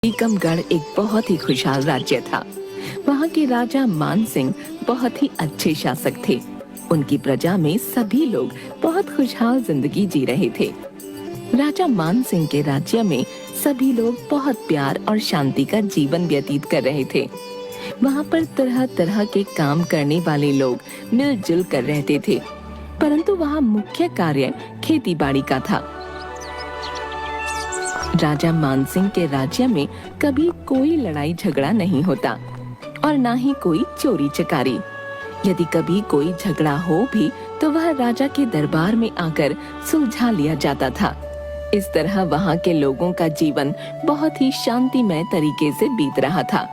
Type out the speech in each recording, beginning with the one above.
टीकमगढ़ एक बहुत ही खुशहाल राज्य था। वहाँ के राजा मान सिंह बहुत ही अच्छे शासक थे। उनकी प्रजा में सभी लोग बहुत खुशहाल जिंदगी जी रहे थे। राजा मान सिंह के राज्य में सभी लोग बहुत प्यार और शांति का जीवन व्यतीत कर रहे थे। वहाँ पर तरह तरह के काम करने वाले लोग मिलजुल कर रहते थे, परंतु वहाँ मुख्य कार्य खेती बाड़ी का था। राजा मानसिंह के राज्य में कभी कोई लड़ाई झगड़ा नहीं होता और ना ही कोई चोरी चकारी। यदि कभी कोई झगड़ा हो भी तो वह राजा के दरबार में आकर सुलझा लिया जाता था। इस तरह वहाँ के लोगों का जीवन बहुत ही शांतिमय तरीके से बीत रहा था।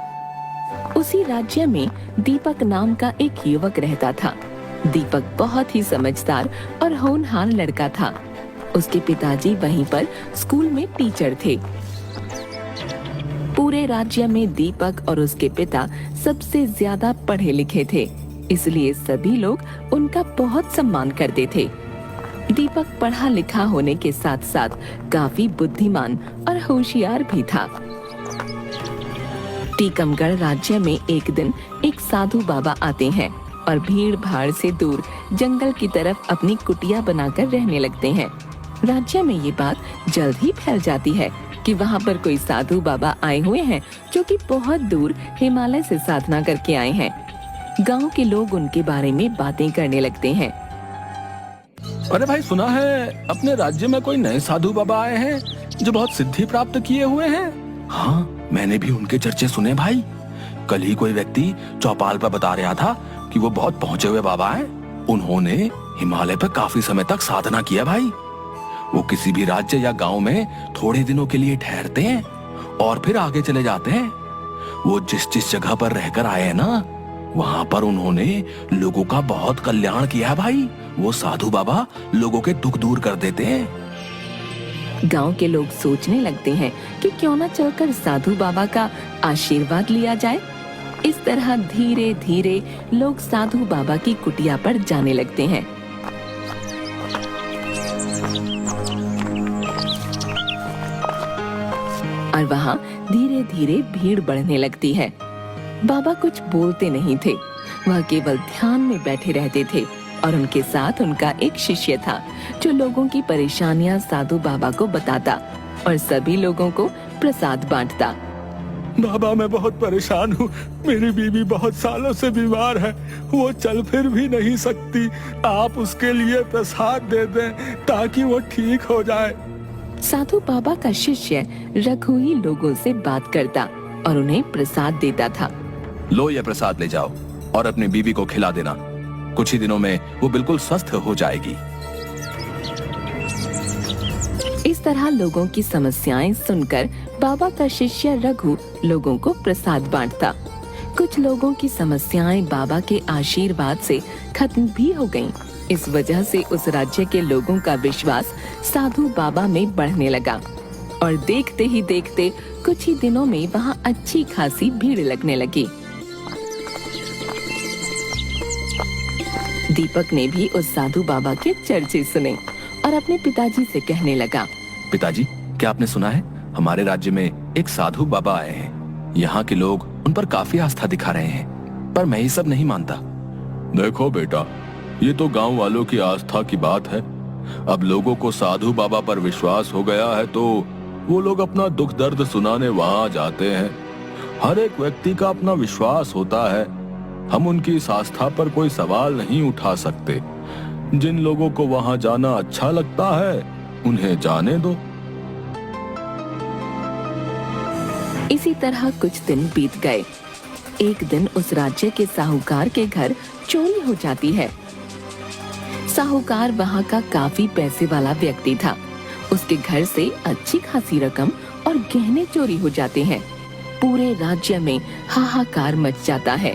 उसी राज्य में दीपक नाम का एक युवक रहता था। दीपक बहुत ही समझदार और होनहार लड़का था। उसके पिताजी वहीं पर स्कूल में टीचर थे। पूरे राज्य में दीपक और उसके पिता सबसे ज्यादा पढ़े लिखे थे, इसलिए सभी लोग उनका बहुत सम्मान करते थे। दीपक पढ़ा लिखा होने के साथ साथ काफी बुद्धिमान और होशियार भी था। टीकमगढ़ राज्य में एक दिन एक साधु बाबा आते हैं और भीड़ भाड़ से दूर जंगल की तरफ अपनी कुटिया बनाकर रहने लगते हैं। राज्य में ये बात जल्द ही फैल जाती है कि वहाँ पर कोई साधु बाबा आए हुए हैं जो कि बहुत दूर हिमालय से साधना करके आए हैं। गांव के लोग उनके बारे में बातें करने लगते हैं। अरे भाई, सुना है अपने राज्य में कोई नए साधु बाबा आए हैं जो बहुत सिद्धि प्राप्त किए हुए हैं। हाँ, मैंने भी उनके चर्चे सुने भाई। कल ही कोई व्यक्ति चौपाल पर बता रहा था कि वो बहुत पहुँचे हुए बाबा हैं। उन्होंने हिमालय पर काफी समय तक साधना किया भाई। वो किसी भी राज्य या गांव में थोड़े दिनों के लिए ठहरते हैं और फिर आगे चले जाते हैं। वो जिस जिस जगह पर रहकर आए हैं ना, वहाँ पर उन्होंने लोगों का बहुत कल्याण किया है भाई। वो साधु बाबा लोगों के दुख दूर कर देते हैं। गांव के लोग सोचने लगते हैं कि क्यों ना चलकर साधु बाबा का आशीर्वाद लिया जाए। इस तरह धीरे धीरे लोग साधु बाबा की कुटिया पर जाने लगते हैं। और वहाँ धीरे धीरे भीड़ बढ़ने लगती है। बाबा कुछ बोलते नहीं थे, वह केवल ध्यान में बैठे रहते थे और उनके साथ उनका एक शिष्य था जो लोगों की परेशानियां साधु बाबा को बताता और सभी लोगों को प्रसाद बांटता। बाबा, मैं बहुत परेशान हूँ। मेरी बीवी बहुत सालों से बीमार है, वो चल फिर भी नहीं सकती। आप उसके लिए प्रसाद दे दें ताकि वो ठीक हो जाए। साधु बाबा का शिष्य रघु ही लोगों से बात करता और उन्हें प्रसाद देता था। लो, ये प्रसाद ले जाओ और अपनी बीवी को खिला देना। कुछ ही दिनों में वो बिल्कुल स्वस्थ हो जाएगी। इस तरह लोगों की समस्याएं सुनकर बाबा का शिष्य रघु लोगों को प्रसाद बांटता। कुछ लोगों की समस्याएं बाबा के आशीर्वाद से खत्म भी हो गईं। इस वजह से उस राज्य के लोगों का विश्वास साधु बाबा में बढ़ने लगा और देखते ही देखते कुछ ही दिनों में वहाँ अच्छी खासी भीड़ लगने लगी। दीपक ने भी उस साधु बाबा के चर्चे सुने और अपने पिताजी से कहने लगा, पिताजी, क्या आपने सुना है हमारे राज्य में एक साधु बाबा आए हैं। यहाँ के लोग उन पर काफी आस्था दिखा रहे हैं, पर मैं ये सब नहीं मानता। देखो बेटा, ये तो गांव वालों की आस्था की बात है। अब लोगों को साधु बाबा पर विश्वास हो गया है तो वो लोग अपना दुख दर्द सुनाने वहाँ जाते हैं। हर एक व्यक्ति का अपना विश्वास होता है। हम उनकी इस आस्था पर कोई सवाल नहीं उठा सकते। जिन लोगों को वहाँ जाना अच्छा लगता है उन्हें जाने दो। इसी तरह कुछ दिन बीत गए। एक दिन उस राज्य के साहूकार के घर चोरी हो जाती है। साहूकार वहाँ का काफी पैसे वाला व्यक्ति था। उसके घर से अच्छी खासी रकम और गहने चोरी हो जाते हैं। पूरे राज्य में हाहाकार मच जाता है,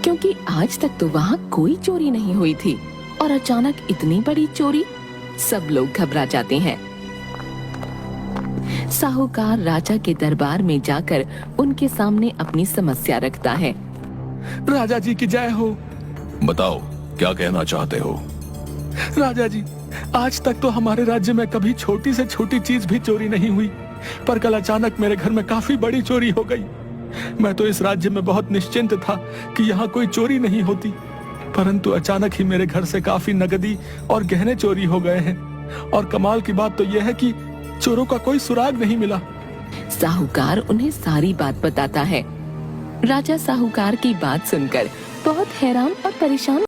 क्योंकि आज तक तो वहाँ कोई चोरी नहीं हुई थी और अचानक इतनी बड़ी चोरी। सब लोग घबरा जाते हैं। साहूकार राजा के दरबार में जाकर उनके सामने अपनी समस्या रखता है। राजा जी की जय हो। बताओ, क्या कहना चाहते हो? राजा जी, आज तक तो हमारे राज्य में कभी छोटी से छोटी चीज भी चोरी नहीं हुई। पर कल अचानक मेरे घर में काफी बड़ी चोरी हो गई। मैं तो इस राज्य में बहुत निश्चिंत था कि यहाँ कोई चोरी नहीं होती, परंतु अचानक ही मेरे घर से काफी नगदी और गहने चोरी हो गए हैं। और कमाल की बात तो यह है कि चोरों का कोई सुराग नहीं मिला। साहूकार उन्हें सारी बात बताता है। राजा साहूकार की बात सुनकर बहुत हैरान और परेशान